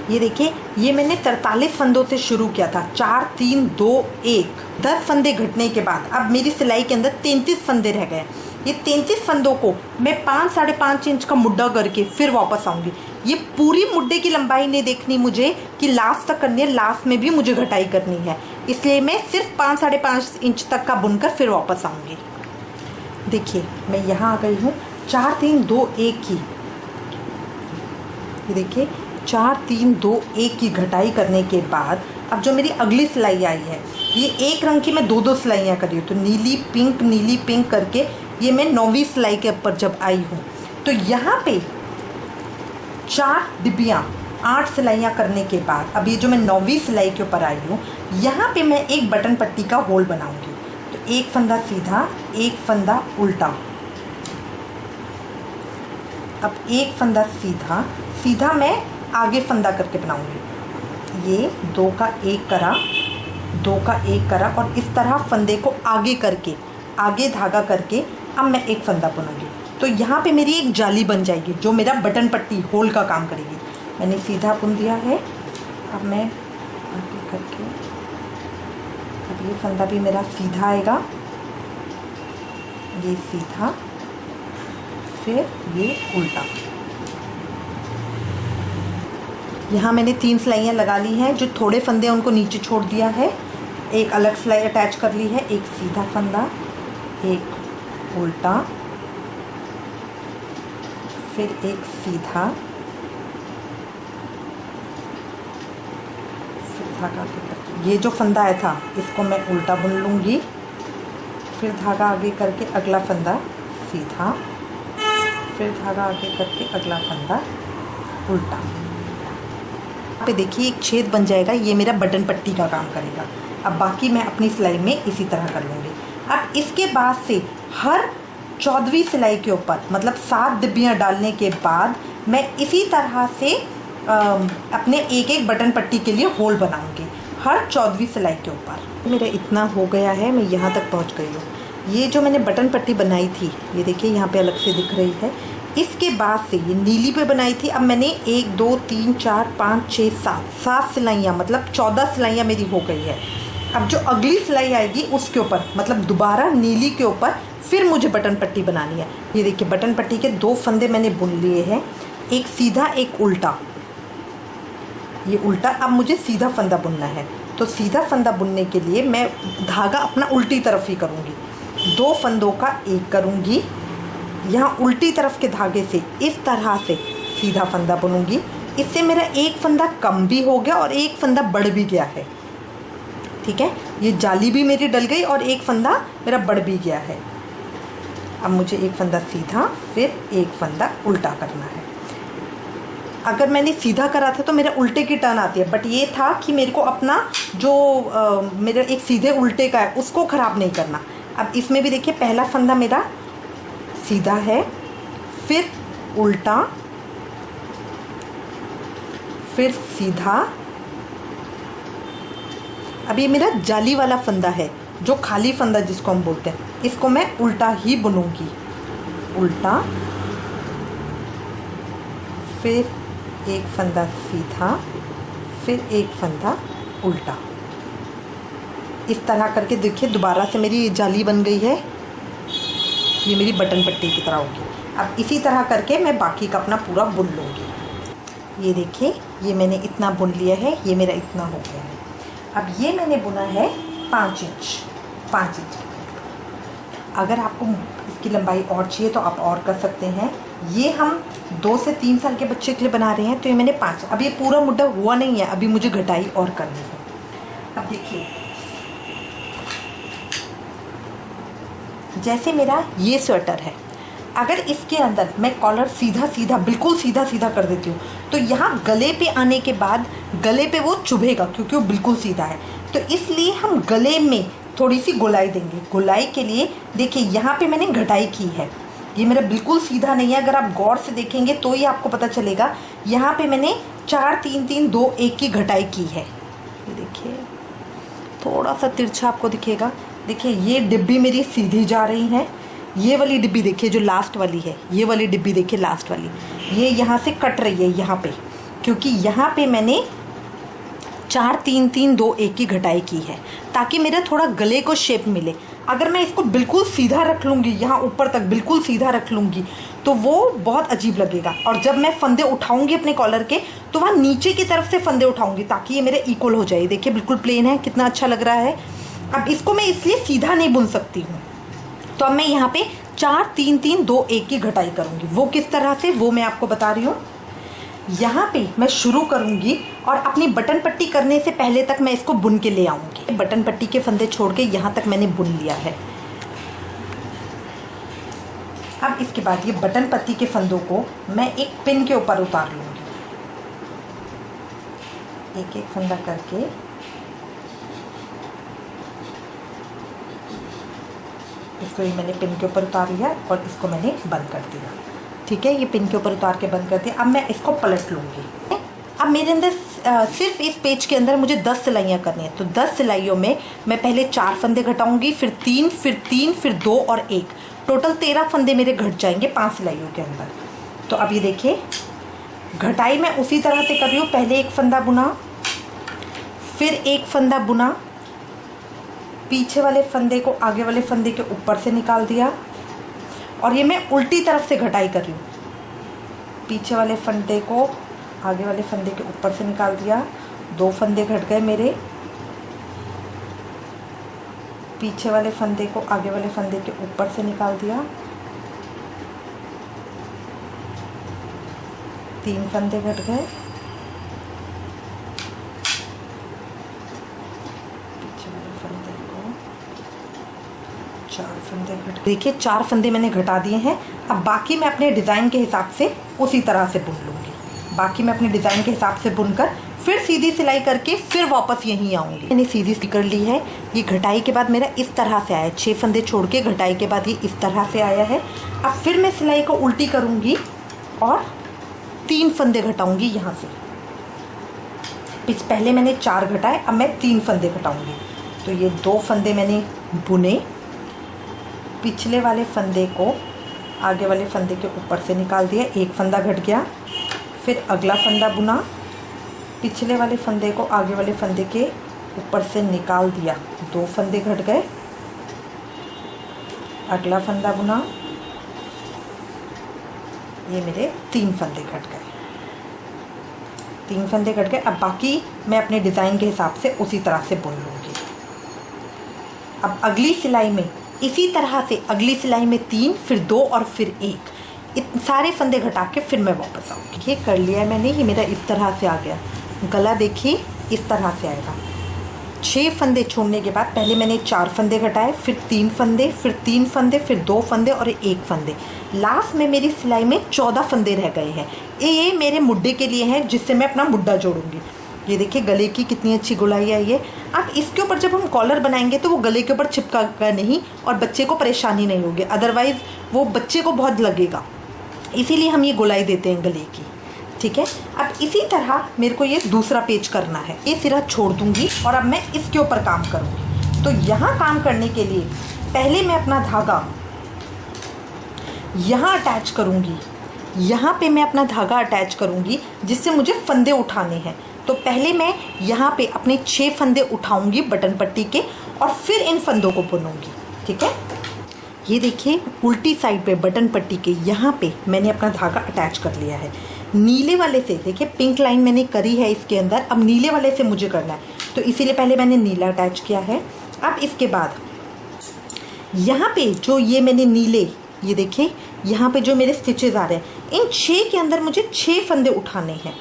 ये देखिए, ये मैंने 43 फंदों से शुरू किया था, 4 3 2 1, 10 फंदे घटने के बाद अब मेरी सिलाई के अंदर 33 फंदे रह गए। ये 33 फंदों को मैं 5 साढ़े 5 इंच का मुड्ढा करके फिर वापस आऊँगी। ये पूरी मुड्ढे की लंबाई नहीं देखनी मुझे कि लास्ट तक करनी है, लास्ट में भी मुझे घटाई करनी है, इसलिए मैं सिर्फ 5 साढ़े 5 इंच तक का बुनकर फिर वापस आऊँगी। देखिए मैं यहाँ आ गई हूँ 4 3 2 1 की, ये देखिए 4 3 2 1 की घटाई करने के बाद अब जो मेरी अगली सिलाई आई है, ये एक रंग की मैं 2 सिलाइयाँ करी हूँ। तो नीली पिंक करके ये मैं 9वीं सिलाई के ऊपर जब आई हूँ, तो यहाँ पे 4 डिब्बियाँ 8 सिलाइयाँ करने के बाद अब ये जो मैं 9वीं सिलाई के ऊपर आई हूँ, यहाँ पे मैं एक बटन पट्टी का होल बनाऊँगी। तो एक फंदा सीधा, एक फंदा उल्टा, अब एक फंदा सीधा मैं आगे फंदा करके बनाऊंगी। ये 2 का 1 करा, 2 का 1 करा और इस तरह फंदे को आगे करके, आगे धागा करके अब मैं एक फंदा बुनूंगी। तो यहाँ पे मेरी एक जाली बन जाएगी जो मेरा बटन पट्टी होल का काम करेगी। मैंने सीधा बुन दिया है, अब मैं आगे करके, अब ये फंदा भी मेरा सीधा आएगा, ये सीधा, फिर ये उल्टा। यहाँ मैंने 3 सिलाइयाँ लगा ली हैं, जो थोड़े फंदे हैं उनको नीचे छोड़ दिया है, एक अलग सिलाई अटैच कर ली है, एक सीधा फंदा, एक उल्टा, फिर एक सीधा, फिर धागा आगे करके ये जो फंदा आया था इसको मैं उल्टा बुन लूँगी, फिर धागा आगे करके अगला फंदा सीधा, फिर धागा आगे करके अगला फंदा उल्टा। पे देखिए एक छेद बन जाएगा, ये मेरा बटन पट्टी का काम करेगा। अब बाकी मैं अपनी सिलाई में इसी तरह कर लूँगी। अब इसके बाद से हर 14वीं सिलाई के ऊपर मतलब 7 डिब्बियाँ डालने के बाद मैं इसी तरह से अपने एक बटन पट्टी के लिए होल बनाऊँगी हर 14वीं सिलाई के ऊपर। मेरा इतना हो गया है, मैं यहाँ तक पहुँच गई हूँ। ये जो मैंने बटन पट्टी बनाई थी, ये देखिए यहाँ पे अलग से दिख रही है। इसके बाद से ये नीली पे बनाई थी, अब मैंने 1 2 3 4 5 6 7 सिलाइयाँ मतलब 14 सिलाइयाँ मेरी हो गई है। अब जो अगली सिलाई आएगी उसके ऊपर मतलब दोबारा नीली के ऊपर फिर मुझे बटन पट्टी बनानी है। ये देखिए बटन पट्टी के 2 फंदे मैंने बुन लिए हैं, एक सीधा एक उल्टा, ये उल्टा। अब मुझे सीधा फंदा बुनना है, तो सीधा फंदा बुनने के लिए मैं धागा अपना उल्टी तरफ ही करूँगी। 2 फंदों का 1 करूँगी, यहाँ उल्टी तरफ के धागे से इस तरह से सीधा फंदा बुनूंगी। इससे मेरा एक फंदा कम भी हो गया और एक फंदा बढ़ भी गया है। ठीक है, ये जाली भी मेरी डल गई और एक फंदा मेरा बढ़ भी गया है। अब मुझे एक फंदा सीधा फिर एक फंदा उल्टा करना है। अगर मैंने सीधा करा था तो मेरे उल्टे की टर्न आती है, बट ये था कि मेरे को अपना जो मेरा एक सीधे उल्टे का है उसको ख़राब नहीं करना। अब इसमें भी देखिए पहला फंदा मेरा सीधा है, फिर उल्टा, फिर सीधा। अब ये मेरा जाली वाला फंदा है, जो खाली फंदा जिसको हम बोलते हैं, इसको मैं उल्टा ही बुनूंगी। उल्टा, फिर एक फंदा सीधा, फिर एक फंदा उल्टा। इस तरह करके देखिए दोबारा से मेरी जाली बन गई है, ये मेरी बटन पट्टी की तरह होगी। अब इसी तरह करके मैं बाकी का अपना पूरा बुन लूँगी। ये देखिए ये मैंने इतना बुन लिया है, ये मेरा इतना हो गया है। अब ये मैंने बुना है 5 इंच। अगर आपको इसकी लंबाई और चाहिए तो आप और कर सकते हैं। ये हम 2 से 3 साल के बच्चे के लिए बना रहे हैं, तो ये मैंने 5। अब ये पूरा मुड्ढा हुआ नहीं है, अभी मुझे घटाई और करनी है। अब देखिए जैसे मेरा ये स्वेटर है, अगर इसके अंदर मैं कॉलर सीधा बिल्कुल सीधा कर देती हूँ तो यहाँ गले पे आने के बाद गले पे वो चुभेगा, क्योंकि वो बिल्कुल सीधा है। तो इसलिए हम गले में थोड़ी सी गोलाई देंगे। गोलाई के लिए देखिए यहाँ पे मैंने घटाई की है, ये मेरा बिल्कुल सीधा नहीं है। अगर आप गौर से देखेंगे तो ही आपको पता चलेगा। यहाँ पे मैंने 4 3 3 2 1 की घटाई की है। ये देखिए थोड़ा सा तिरछा आपको दिखेगा। देखिए ये डिब्बी मेरी सीधी जा रही है, ये वाली डिब्बी देखिए जो लास्ट वाली है, ये वाली डिब्बी देखिए लास्ट वाली, ये यहाँ से कट रही है यहाँ पे, क्योंकि यहाँ पे मैंने 4 3 3 2 1 की घटाई की है ताकि मेरा थोड़ा गले को शेप मिले। अगर मैं इसको बिल्कुल सीधा रख लूँगी, यहाँ ऊपर तक बिल्कुल सीधा रख लूँगी, तो वो बहुत अजीब लगेगा। और जब मैं फंदे उठाऊँगी अपने कॉलर के, तो वहाँ नीचे की तरफ से फंदे उठाऊँगी ताकि ये मेरे इक्वल हो जाए। देखिए बिल्कुल प्लेन है, कितना अच्छा लग रहा है। अब इसको मैं इसलिए सीधा नहीं बुन सकती हूँ, तो अब मैं यहाँ पे 4 3 3 2 1 की घटाई करूँगी। वो किस तरह से, वो मैं आपको बता रही हूँ। यहाँ पे मैं शुरू करूँगी और अपनी बटन पट्टी करने से पहले तक मैं इसको बुन के ले आऊँगी। बटन पट्टी के फंदे छोड़ के यहाँ तक मैंने बुन लिया है। अब इसके बाद ये बटन पट्टी के फंदों को मैं एक पिन के ऊपर उतार लूँगी। एक एक फंदा करके इसको ही मैंने पिन के ऊपर उतार लिया और इसको मैंने बंद कर दिया। ठीक है, ये पिन के ऊपर उतार के बंद कर दिया। अब मैं इसको पलट लूँगी। अब मेरे अंदर सिर्फ इस पेज के अंदर मुझे 10 सिलाइयाँ करनी है, तो 10 सिलाइयों में मैं पहले 4 फंदे घटाऊँगी, फिर 3, फिर 3, फिर 2 और 1, टोटल 13 फंदे मेरे घट जाएंगे 5 सिलाइयों के अंदर। तो अब ये देखिए, घटाई मैं उसी तरह से कर रही हूँ। पहले एक फंदा बुना, फिर एक फंदा बुना, पीछे वाले फंदे को आगे वाले फंदे के ऊपर से निकाल दिया, और ये मैं उल्टी तरफ से घटाई कर रही हूँ। पीछे वाले फंदे को आगे वाले फंदे के ऊपर से निकाल दिया, 2 फंदे घट गए मेरे। पीछे वाले फंदे को आगे वाले फंदे के ऊपर से निकाल दिया, 3 फंदे घट गए। पीछे वाले फंदे को 4 फंदे घट, देखिए 4 फंदे मैंने घटा दिए हैं। अब बाकी मैं अपने डिज़ाइन के हिसाब से उसी तरह से बुन लूँगी। बाकी मैं अपने डिज़ाइन के हिसाब से बुनकर फिर सीधी सिलाई करके फिर वापस यहीं आऊँगी। मैंने सीधी सिलाई कर ली है। ये घटाई के बाद मेरा इस तरह से आया है, 6 फंदे छोड़ के घटाई के बाद ये इस तरह से आया है। अब फिर मैं सिलाई को उल्टी करूँगी और 3 फंदे घटाऊँगी यहाँ से। पहले मैंने 4 घटाए, अब मैं 3 फंदे घटाऊँगी। तो ये 2 फंदे मैंने बुने, पिछले वाले फंदे को आगे वाले फंदे के ऊपर से निकाल दिया, 1 फंदा घट गया। फिर अगला फंदा बुना, पिछले वाले फंदे को आगे वाले फंदे के ऊपर से निकाल दिया, 2 फंदे घट गए। अगला फंदा बुना, ये मेरे 3 फंदे घट गए। 3 फंदे घट गए। अब बाकी मैं अपने डिज़ाइन के हिसाब से उसी तरह से बुन लूँगी। अब अगली सिलाई में इसी तरह से, अगली सिलाई में 3, फिर 2 और फिर 1, सारे फंदे घटा के फिर मैं वापस आऊँगी। ये कर लिया है मैंने, ये मेरा इस तरह से आ गया। गला देखिए इस तरह से आएगा। 6 फंदे छोड़ने के बाद पहले मैंने 4 फंदे घटाए, फिर 3 फंदे, फिर 3 फंदे, फिर 2 फंदे और 1 फंदे। लास्ट में मेरी सिलाई में 14 फंदे रह गए हैं। ये मेरे मुड्डे के लिए है, जिससे मैं अपना मुड्डा जोड़ूंगी। ये देखिए गले की कितनी अच्छी गोलाई आई है। अब इसके ऊपर जब हम कॉलर बनाएंगे तो वो गले के ऊपर चिपका नहीं और बच्चे को परेशानी नहीं होगी, अदरवाइज़ वो बच्चे को बहुत लगेगा। इसीलिए हम ये गोलाई देते हैं गले की। ठीक है, अब इसी तरह मेरे को ये दूसरा पेज करना है। ये सिरा छोड़ दूंगी और अब मैं इसके ऊपर काम करूँगी। तो यहाँ काम करने के लिए पहले मैं अपना धागा यहाँ अटैच करूँगी, यहाँ पे मैं अपना धागा अटैच करूँगी जिससे मुझे फंदे उठाने हैं। तो पहले मैं यहाँ पे अपने 6 फंदे उठाऊँगी बटन पट्टी के और फिर इन फंदों को बुनूँगी। ठीक है, ये देखिए उल्टी साइड पे बटन पट्टी के यहाँ पे मैंने अपना धागा अटैच कर लिया है। नीले वाले से देखिए पिंक लाइन मैंने करी है इसके अंदर, अब नीले वाले से मुझे करना है, तो इसीलिए पहले मैंने नीला अटैच किया है। अब इसके बाद यहाँ पे जो ये मैंने नीले, ये देखिए यहाँ पे जो मेरे स्टिचेस आ रहे हैं, इन 6 के अंदर मुझे 6 फंदे उठाने हैं।